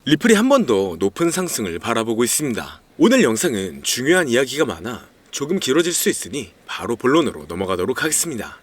리플이 한 번 더 높은 상승을 바라보고 있습니다. 오늘 영상은 중요한 이야기가 많아 조금 길어질 수 있으니 바로 본론으로 넘어가도록 하겠습니다.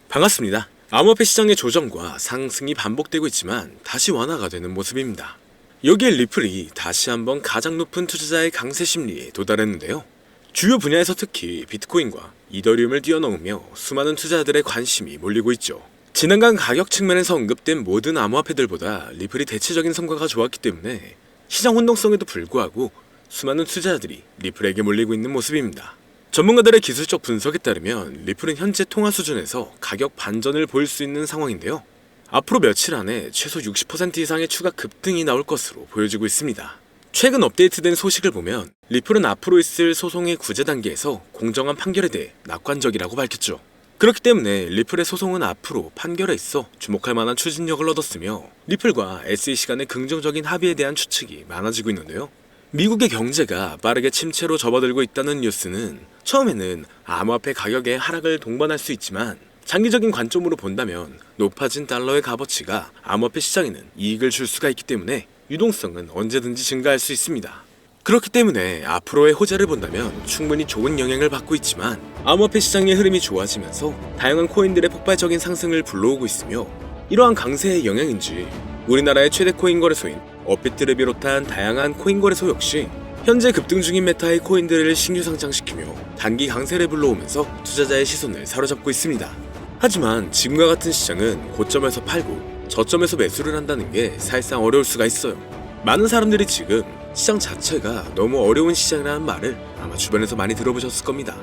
반갑습니다. 암호화폐 시장의 조정과 상승이 반복되고 있지만 다시 완화가 되는 모습입니다. 여기에 리플이 다시 한번 가장 높은 투자자의 강세 심리에 도달했는데요. 주요 분야에서 특히 비트코인과 이더리움을 뛰어넘으며 수많은 투자자들의 관심이 몰리고 있죠. 지난간 가격 측면에서 언급된 모든 암호화폐들보다 리플이 대체적인 성과가 좋았기 때문에 시장 혼동성에도 불구하고 수많은 투자자들이 리플에게 몰리고 있는 모습입니다. 전문가들의 기술적 분석에 따르면 리플은 현재 통화 수준에서 가격 반전을 보일 수 있는 상황인데요. 앞으로 며칠 안에 최소 60% 이상의 추가 급등이 나올 것으로 보여지고 있습니다. 최근 업데이트된 소식을 보면 리플은 앞으로 있을 소송의 구제 단계에서 공정한 판결에 대해 낙관적이라고 밝혔죠. 그렇기 때문에 리플의 소송은 앞으로 판결에 있어 주목할 만한 추진력을 얻었으며 리플과 SEC 간의 긍정적인 합의에 대한 추측이 많아지고 있는데요. 미국의 경제가 빠르게 침체로 접어들고 있다는 뉴스는 처음에는 암호화폐 가격의 하락을 동반할 수 있지만 장기적인 관점으로 본다면 높아진 달러의 값어치가 암호화폐 시장에는 이익을 줄 수가 있기 때문에 유동성은 언제든지 증가할 수 있습니다. 그렇기 때문에 앞으로의 호재를 본다면 충분히 좋은 영향을 받고 있지만 암호화폐 시장의 흐름이 좋아지면서 다양한 코인들의 폭발적인 상승을 불러오고 있으며 이러한 강세의 영향인지 우리나라의 최대 코인 거래소인 업비트를 비롯한 다양한 코인 거래소 역시 현재 급등 중인 메타의 코인들을 신규 상장시키며 단기 강세를 불러오면서 투자자의 시선을 사로잡고 있습니다. 하지만 지금과 같은 시장은 고점에서 팔고 저점에서 매수를 한다는 게 사실상 어려울 수가 있어요. 많은 사람들이 지금 시장 자체가 너무 어려운 시장이라는 말을 아마 주변에서 많이 들어보셨을 겁니다.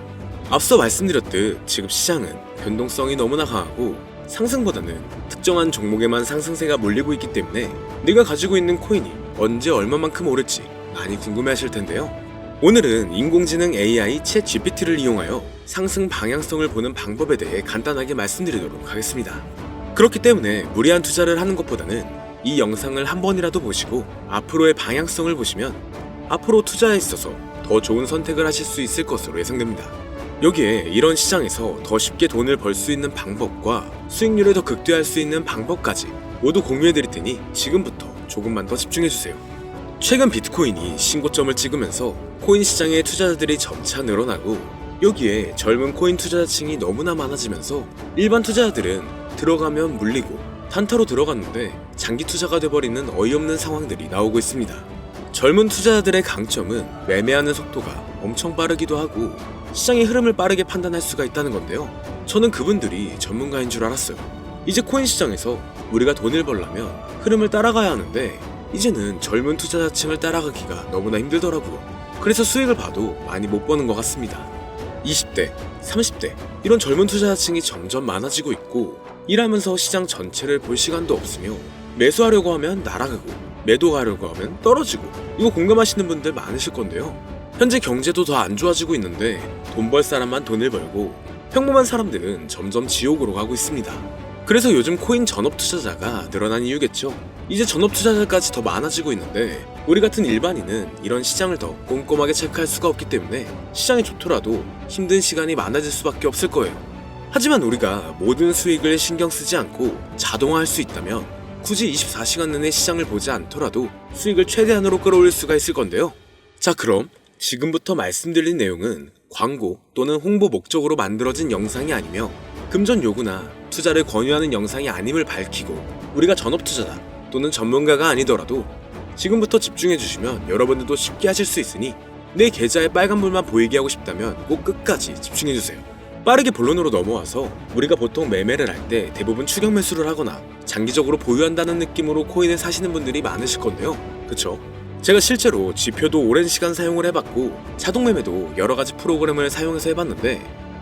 앞서 말씀드렸듯 지금 시장은 변동성이 너무나 강하고 상승보다는 특정한 종목에만 상승세가 몰리고 있기 때문에 내가 가지고 있는 코인이 언제 얼마만큼 오를지 많이 궁금해하실 텐데요. 오늘은 인공지능 AI 챗 GPT를 이용하여 상승 방향성을 보는 방법에 대해 간단하게 말씀드리도록 하겠습니다. 그렇기 때문에 무리한 투자를 하는 것보다는 이 영상을 한 번이라도 보시고 앞으로의 방향성을 보시면 앞으로 투자에 있어서 더 좋은 선택을 하실 수 있을 것으로 예상됩니다. 여기에 이런 시장에서 더 쉽게 돈을 벌 수 있는 방법과 수익률을 더 극대화할 수 있는 방법까지 모두 공유해드릴 테니 지금부터 조금만 더 집중해주세요. 최근 비트코인이 신고점을 찍으면서 코인 시장의 투자자들이 점차 늘어나고 여기에 젊은 코인 투자자층이 너무나 많아지면서 일반 투자자들은 들어가면 물리고 단타로 들어갔는데 장기 투자가 돼버리는 어이없는 상황들이 나오고 있습니다. 젊은 투자자들의 강점은 매매하는 속도가 엄청 빠르기도 하고 시장의 흐름을 빠르게 판단할 수가 있다는 건데요. 저는 그분들이 전문가인 줄 알았어요. 이제 코인 시장에서 우리가 돈을 벌려면 흐름을 따라가야 하는데 이제는 젊은 투자자층을 따라가기가 너무나 힘들더라고요. 그래서 수익을 봐도 많이 못 버는 것 같습니다. 20대, 30대 이런 젊은 투자자층이 점점 많아지고 있고 일하면서 시장 전체를 볼 시간도 없으며 매수하려고 하면 날아가고 매도하려고 하면 떨어지고 이거 공감하시는 분들 많으실 건데요. 현재 경제도 더 안 좋아지고 있는데 돈 벌 사람만 돈을 벌고 평범한 사람들은 점점 지옥으로 가고 있습니다. 그래서 요즘 코인 전업 투자자가 늘어난 이유겠죠. 이제 전업 투자자까지 더 많아지고 있는데 우리 같은 일반인은 이런 시장을 더 꼼꼼하게 체크할 수가 없기 때문에 시장이 좋더라도 힘든 시간이 많아질 수밖에 없을 거예요. 하지만 우리가 모든 수익을 신경 쓰지 않고 자동화할 수 있다면 굳이 24시간 내내 시장을 보지 않더라도 수익을 최대한으로 끌어올릴 수가 있을 건데요. 자, 그럼 지금부터 말씀드린 내용은 광고 또는 홍보 목적으로 만들어진 영상이 아니며 금전 요구나 투자를 권유하는 영상이 아님을 밝히고 우리가 전업 투자자 또는 전문가가 아니더라도 지금부터 집중해주시면 여러분들도 쉽게 하실 수 있으니 내 계좌에 빨간불만 보이게 하고 싶다면 꼭 끝까지 집중해주세요. 빠르게 본론으로 넘어와서 우리가 보통 매매를 할 때 대부분 추격 매수를 하거나 장기적으로 보유한다는 느낌으로 코인을 사시는 분들이 많으실 건데요. 그쵸? 제가 실제로 지표도 오랜 시간 사용을 해봤고 자동 매매도 여러가지 프로그램을 사용해서 해봤는데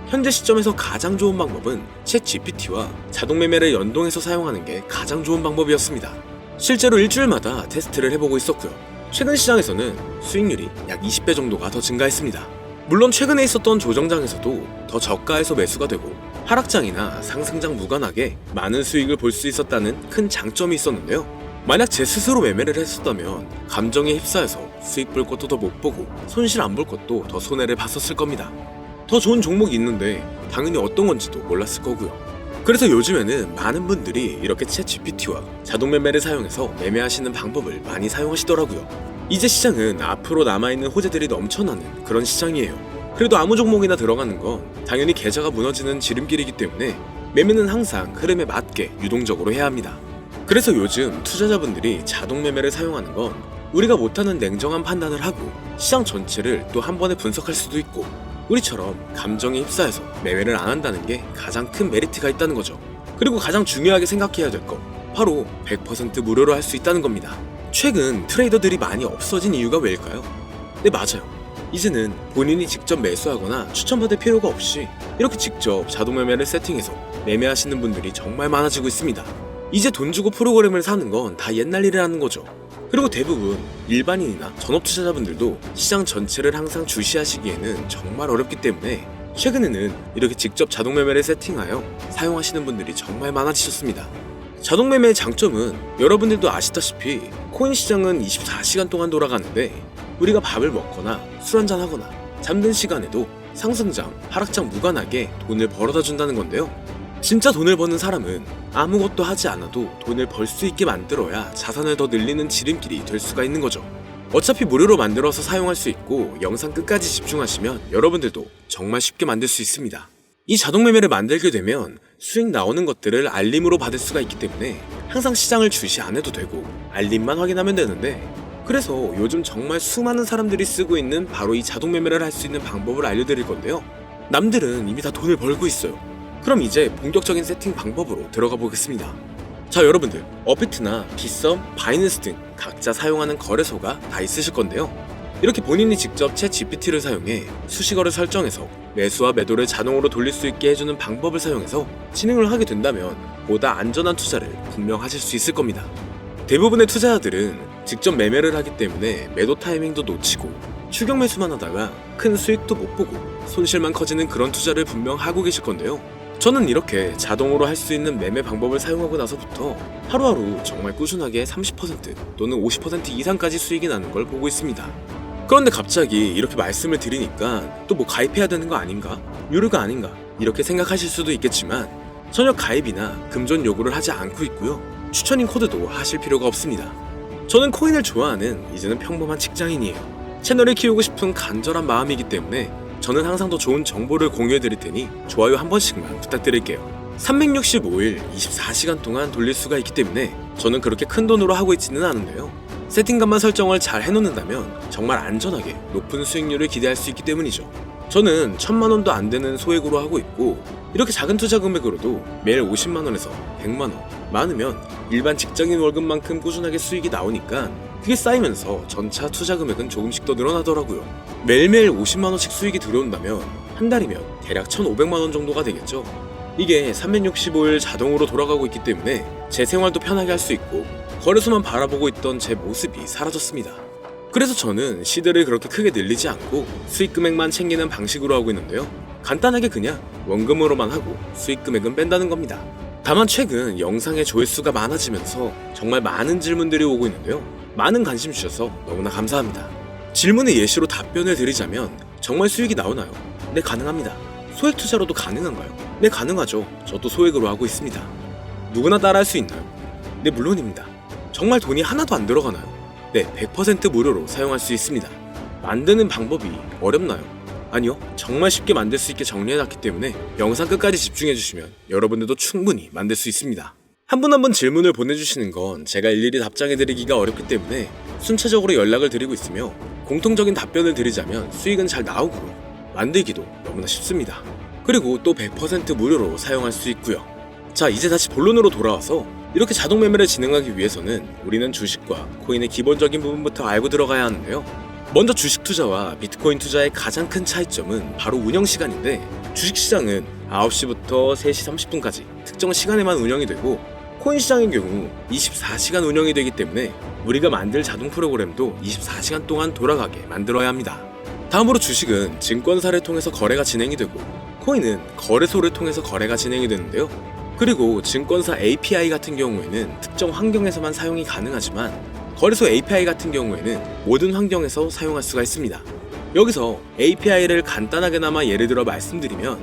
현재 시점에서 가장 좋은 방법은 챗 GPT와 자동 매매를 연동해서 사용하는 게 가장 좋은 방법이었습니다. 실제로 일주일마다 테스트를 해보고 있었고요. 최근 시장에서는 수익률이 약 20배 정도가 더 증가했습니다. 물론 최근에 있었던 조정장에서도 더 저가에서 매수가 되고 하락장이나 상승장 무관하게 많은 수익을 볼 수 있었다는 큰 장점이 있었는데요. 만약 제 스스로 매매를 했었다면 감정에 휩싸여서 수익 볼 것도 더 못 보고 손실 안 볼 것도 더 손해를 봤었을 겁니다. 더 좋은 종목이 있는데 당연히 어떤 건지도 몰랐을 거고요. 그래서 요즘에는 많은 분들이 이렇게 챗 GPT와 자동 매매를 사용해서 매매하시는 방법을 많이 사용하시더라고요. 이제 시장은 앞으로 남아있는 호재들이 넘쳐나는 그런 시장이에요. 그래도 아무 종목이나 들어가는 건 당연히 계좌가 무너지는 지름길이기 때문에 매매는 항상 흐름에 맞게 유동적으로 해야 합니다. 그래서 요즘 투자자분들이 자동 매매를 사용하는 건 우리가 못하는 냉정한 판단을 하고 시장 전체를 또 한 번에 분석할 수도 있고 우리처럼 감정에 휩싸여서 매매를 안 한다는 게 가장 큰 메리트가 있다는 거죠. 그리고 가장 중요하게 생각해야 될 거 바로 100% 무료로 할 수 있다는 겁니다. 최근 트레이더들이 많이 없어진 이유가 왜일까요? 네, 맞아요. 이제는 본인이 직접 매수하거나 추천받을 필요가 없이 이렇게 직접 자동 매매를 세팅해서 매매하시는 분들이 정말 많아지고 있습니다. 이제 돈 주고 프로그램을 사는 건 다 옛날 일이라는 거죠. 그리고 대부분 일반인이나 전업 투자자분들도 시장 전체를 항상 주시하시기에는 정말 어렵기 때문에 최근에는 이렇게 직접 자동 매매를 세팅하여 사용하시는 분들이 정말 많아지셨습니다. 자동 매매의 장점은 여러분들도 아시다시피 코인 시장은 24시간 동안 돌아가는데 우리가 밥을 먹거나 술 한잔 하거나 잠든 시간에도 상승장, 하락장 무관하게 돈을 벌어다 준다는 건데요. 진짜 돈을 버는 사람은 아무것도 하지 않아도 돈을 벌 수 있게 만들어야 자산을 더 늘리는 지름길이 될 수가 있는 거죠. 어차피 무료로 만들어서 사용할 수 있고 영상 끝까지 집중하시면 여러분들도 정말 쉽게 만들 수 있습니다. 이 자동 매매를 만들게 되면 수익 나오는 것들을 알림으로 받을 수가 있기 때문에 항상 시장을 주시 안 해도 되고 알림만 확인하면 되는데 그래서 요즘 정말 수많은 사람들이 쓰고 있는 바로 이 자동 매매를 할 수 있는 방법을 알려드릴 건데요. 남들은 이미 다 돈을 벌고 있어요. 그럼 이제 본격적인 세팅 방법으로 들어가 보겠습니다. 자, 여러분들 업비트나 빗썸, 바이낸스 등 각자 사용하는 거래소가 다 있으실 건데요. 이렇게 본인이 직접 챗 GPT를 사용해 수식어를 설정해서 매수와 매도를 자동으로 돌릴 수 있게 해주는 방법을 사용해서 진행을 하게 된다면 보다 안전한 투자를 분명 하실 수 있을 겁니다. 대부분의 투자자들은 직접 매매를 하기 때문에 매도 타이밍도 놓치고 추격 매수만 하다가 큰 수익도 못 보고 손실만 커지는 그런 투자를 분명 하고 계실 건데요. 저는 이렇게 자동으로 할 수 있는 매매 방법을 사용하고 나서부터 하루하루 정말 꾸준하게 30% 또는 50% 이상까지 수익이 나는 걸 보고 있습니다. 그런데 갑자기 이렇게 말씀을 드리니까 또 뭐 가입해야 되는 거 아닌가? 유료가 아닌가? 이렇게 생각하실 수도 있겠지만 전혀 가입이나 금전 요구를 하지 않고 있고요. 추천인 코드도 하실 필요가 없습니다. 저는 코인을 좋아하는 이제는 평범한 직장인이에요. 채널을 키우고 싶은 간절한 마음이기 때문에 저는 항상 더 좋은 정보를 공유해드릴 테니 좋아요 한 번씩만 부탁드릴게요. 365일 24시간 동안 돌릴 수가 있기 때문에 저는 그렇게 큰 돈으로 하고 있지는 않은데요. 세팅값만 설정을 잘 해놓는다면 정말 안전하게 높은 수익률을 기대할 수 있기 때문이죠. 저는 1000만원도 안 되는 소액으로 하고 있고 이렇게 작은 투자 금액으로도 매일 50만원에서 100만원, 많으면 일반 직장인 월급만큼 꾸준하게 수익이 나오니까 그게 쌓이면서 전차 투자 금액은 조금씩 더 늘어나더라고요. 매일매일 50만원씩 수익이 들어온다면 한 달이면 대략 1500만원 정도가 되겠죠. 이게 365일 자동으로 돌아가고 있기 때문에 제 생활도 편하게 할 수 있고 거래소만 바라보고 있던 제 모습이 사라졌습니다. 그래서 저는 시드를 그렇게 크게 늘리지 않고 수익 금액만 챙기는 방식으로 하고 있는데요. 간단하게 그냥 원금으로만 하고 수익 금액은 뺀다는 겁니다. 다만 최근 영상의 조회수가 많아지면서 정말 많은 질문들이 오고 있는데요. 많은 관심 주셔서 너무나 감사합니다. 질문의 예시로 답변을 드리자면 정말 수익이 나오나요? 네, 가능합니다. 소액 투자로도 가능한가요? 네, 가능하죠. 저도 소액으로 하고 있습니다. 누구나 따라할 수 있나요? 네, 물론입니다. 정말 돈이 하나도 안 들어가나요? 네, 100% 무료로 사용할 수 있습니다. 만드는 방법이 어렵나요? 아니요, 정말 쉽게 만들 수 있게 정리해놨기 때문에 영상 끝까지 집중해주시면 여러분들도 충분히 만들 수 있습니다. 한 분 한 분 질문을 보내주시는 건 제가 일일이 답장해드리기가 어렵기 때문에 순차적으로 연락을 드리고 있으며 공통적인 답변을 드리자면 수익은 잘 나오고 만들기도 너무나 쉽습니다. 그리고 또 100% 무료로 사용할 수 있고요. 자, 이제 다시 본론으로 돌아와서 이렇게 자동 매매를 진행하기 위해서는 우리는 주식과 코인의 기본적인 부분부터 알고 들어가야 하는데요. 먼저 주식 투자와 비트코인 투자의 가장 큰 차이점은 바로 운영 시간인데 주식시장은 9시부터 3시 30분까지 특정 시간에만 운영이 되고 코인 시장의 경우 24시간 운영이 되기 때문에 우리가 만들 자동 프로그램도 24시간 동안 돌아가게 만들어야 합니다. 다음으로 주식은 증권사를 통해서 거래가 진행이 되고 코인은 거래소를 통해서 거래가 진행이 되는데요. 그리고 증권사 API 같은 경우에는 특정 환경에서만 사용이 가능하지만 거래소 API 같은 경우에는 모든 환경에서 사용할 수가 있습니다. 여기서 API를 간단하게나마 예를 들어 말씀드리면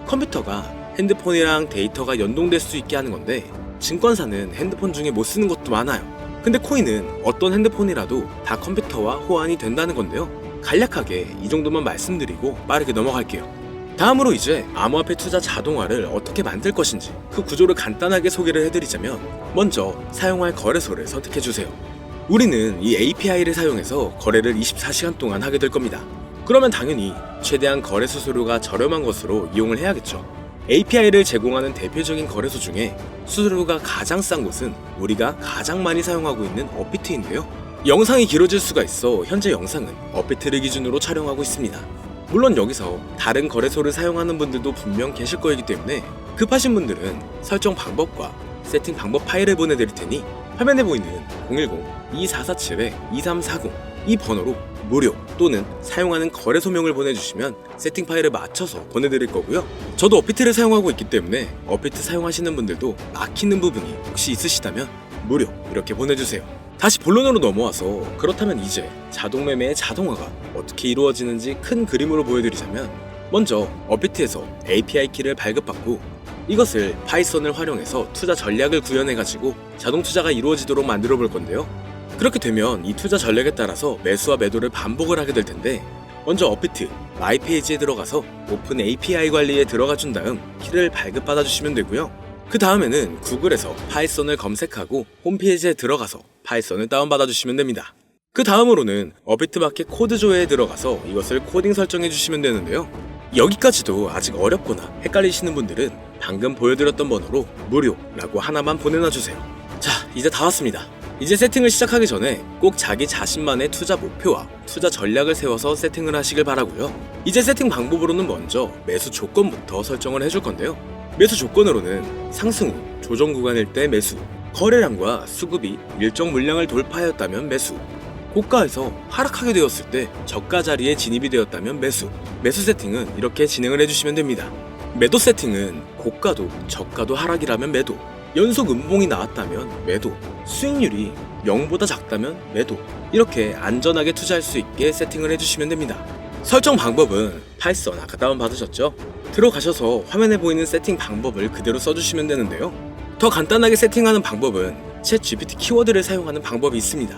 컴퓨터가 핸드폰이랑 데이터가 연동될 수 있게 하는 건데 증권사는 핸드폰 중에 못 쓰는 것도 많아요. 근데 코인은 어떤 핸드폰이라도 다 컴퓨터와 호환이 된다는 건데요. 간략하게 이 정도만 말씀드리고 빠르게 넘어갈게요. 다음으로 이제 암호화폐 투자 자동화를 어떻게 만들 것인지 그 구조를 간단하게 소개를 해드리자면 먼저 사용할 거래소를 선택해주세요. 우리는 이 API를 사용해서 거래를 24시간 동안 하게 될 겁니다. 그러면 당연히 최대한 거래 수수료가 저렴한 것으로 이용을 해야겠죠. API를 제공하는 대표적인 거래소 중에 수수료가 가장 싼 곳은 우리가 가장 많이 사용하고 있는 업비트인데요. 영상이 길어질 수가 있어 현재 영상은 업비트를 기준으로 촬영하고 있습니다. 물론 여기서 다른 거래소를 사용하는 분들도 분명 계실 거이기 때문에 급하신 분들은 설정 방법과 세팅 방법 파일을 보내드릴 테니 화면에 보이는 010-2447-2340 이 번호로 무료 또는 사용하는 거래소명을 보내주시면 세팅 파일을 맞춰서 보내드릴 거고요. 저도 업비트를 사용하고 있기 때문에 업비트 사용하시는 분들도 막히는 부분이 혹시 있으시다면 무료 이렇게 보내주세요. 다시 본론으로 넘어와서 그렇다면 이제 자동매매의 자동화가 어떻게 이루어지는지 큰 그림으로 보여드리자면 먼저 업비트에서 API 키를 발급받고 이것을 파이썬을 활용해서 투자 전략을 구현해가지고 자동 투자가 이루어지도록 만들어 볼 건데요. 그렇게 되면 이 투자 전략에 따라서 매수와 매도를 반복을 하게 될 텐데 먼저 업비트 마이 페이지에 들어가서 오픈 API 관리에 들어가 준 다음 키를 발급받아 주시면 되고요. 그 다음에는 구글에서 파이썬을 검색하고 홈페이지에 들어가서 파이썬을 다운받아 주시면 됩니다. 그 다음으로는 업비트 마켓 코드 조회에 들어가서 이것을 코딩 설정해 주시면 되는데요. 여기까지도 아직 어렵거나 헷갈리시는 분들은 방금 보여드렸던 번호로 무료라고 하나만 보내놔 주세요. 자, 이제 다 왔습니다. 이제 세팅을 시작하기 전에 꼭 자기 자신만의 투자 목표와 투자 전략을 세워서 세팅을 하시길 바라고요. 이제 세팅 방법으로는 먼저 매수 조건부터 설정을 해줄 건데요. 매수 조건으로는 상승 후 조정 구간일 때 매수, 거래량과 수급이 일정 물량을 돌파하였다면 매수, 고가에서 하락하게 되었을 때 저가 자리에 진입이 되었다면 매수 세팅은 이렇게 진행을 해주시면 됩니다. 매도 세팅은 고가도 저가도 하락이라면 매도, 연속 음봉이 나왔다면 매도, 수익률이 0보다 작다면 매도, 이렇게 안전하게 투자할 수 있게 세팅을 해주시면 됩니다. 설정 방법은 파이썬 아까 다운받으셨죠? 들어가셔서 화면에 보이는 세팅 방법을 그대로 써주시면 되는데요. 더 간단하게 세팅하는 방법은 챗 GPT 키워드를 사용하는 방법이 있습니다.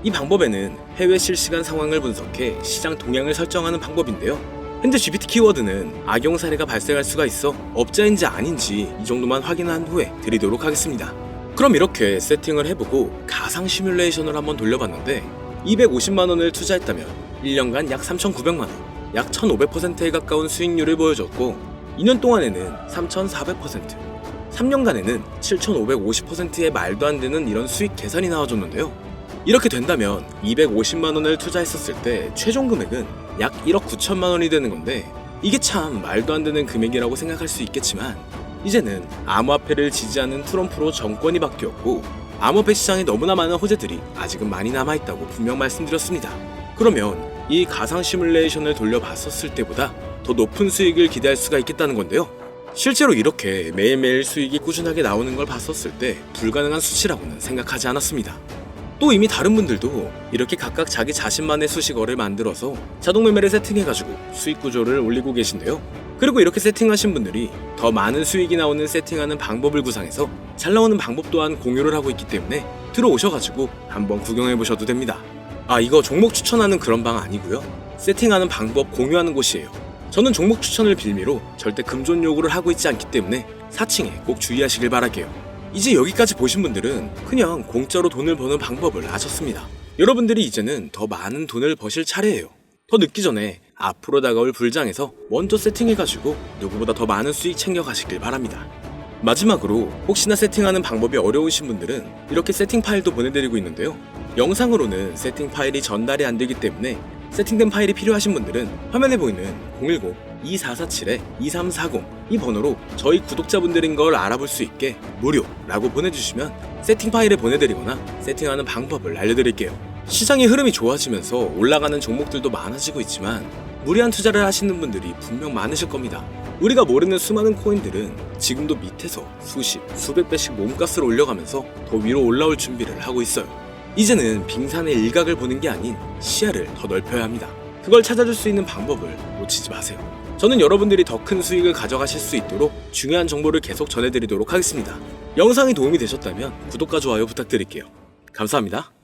이 방법에는 해외 실시간 상황을 분석해 시장 동향을 설정하는 방법인데요. 현재 GPT 키워드는 악용 사례가 발생할 수가 있어 업자인지 아닌지 이 정도만 확인한 후에 드리도록 하겠습니다. 그럼 이렇게 세팅을 해보고 가상 시뮬레이션을 한번 돌려봤는데 250만원을 투자했다면 1년간 약 3,900만원, 약 1,500%에 가까운 수익률을 보여줬고 2년 동안에는 3,400%, 3년간에는 7,550%의 말도 안 되는 이런 수익 계산이 나와줬는데요. 이렇게 된다면 250만원을 투자했었을 때 최종 금액은 약 1억 9천만원이 되는 건데 이게 참 말도 안 되는 금액이라고 생각할 수 있겠지만 이제는 암호화폐를 지지하는 트럼프로 정권이 바뀌었고 암호화폐 시장에 너무나 많은 호재들이 아직은 많이 남아있다고 분명 말씀드렸습니다. 그러면 이 가상 시뮬레이션을 돌려봤었을 때보다 더 높은 수익을 기대할 수가 있겠다는 건데요. 실제로 이렇게 매일매일 수익이 꾸준하게 나오는 걸 봤었을 때 불가능한 수치라고는 생각하지 않았습니다. 또 이미 다른 분들도 이렇게 각각 자기 자신만의 수식어를 만들어서 자동 매매를 세팅해가지고 수익 구조를 올리고 계신데요. 그리고 이렇게 세팅하신 분들이 더 많은 수익이 나오는 세팅하는 방법을 구상해서 잘 나오는 방법 또한 공유를 하고 있기 때문에 들어오셔가지고 한번 구경해보셔도 됩니다. 아, 이거 종목 추천하는 그런 방 아니고요. 세팅하는 방법 공유하는 곳이에요. 저는 종목 추천을 빌미로 절대 금전 요구를 하고 있지 않기 때문에 사칭에 꼭 주의하시길 바랄게요. 이제 여기까지 보신 분들은 그냥 공짜로 돈을 버는 방법을 아셨습니다. 여러분들이 이제는 더 많은 돈을 버실 차례예요. 더 늦기 전에 앞으로 다가올 불장에서 먼저 세팅해가지고 누구보다 더 많은 수익 챙겨가시길 바랍니다. 마지막으로 혹시나 세팅하는 방법이 어려우신 분들은 이렇게 세팅 파일도 보내드리고 있는데요. 영상으로는 세팅 파일이 전달이 안 되기 때문에 세팅된 파일이 필요하신 분들은 화면에 보이는 010-2447-2340 이 번호로 저희 구독자분들인 걸 알아볼 수 있게 무료라고 보내주시면 세팅 파일을 보내드리거나 세팅하는 방법을 알려드릴게요. 시장의 흐름이 좋아지면서 올라가는 종목들도 많아지고 있지만 무리한 투자를 하시는 분들이 분명 많으실 겁니다. 우리가 모르는 수많은 코인들은 지금도 밑에서 수십, 수백 배씩 몸값을 올려가면서 더 위로 올라올 준비를 하고 있어요. 이제는 빙산의 일각을 보는 게 아닌 시야를 더 넓혀야 합니다. 그걸 찾아줄 수 있는 방법을 놓치지 마세요. 저는 여러분들이 더 큰 수익을 가져가실 수 있도록 중요한 정보를 계속 전해드리도록 하겠습니다. 영상이 도움이 되셨다면 구독과 좋아요 부탁드릴게요. 감사합니다.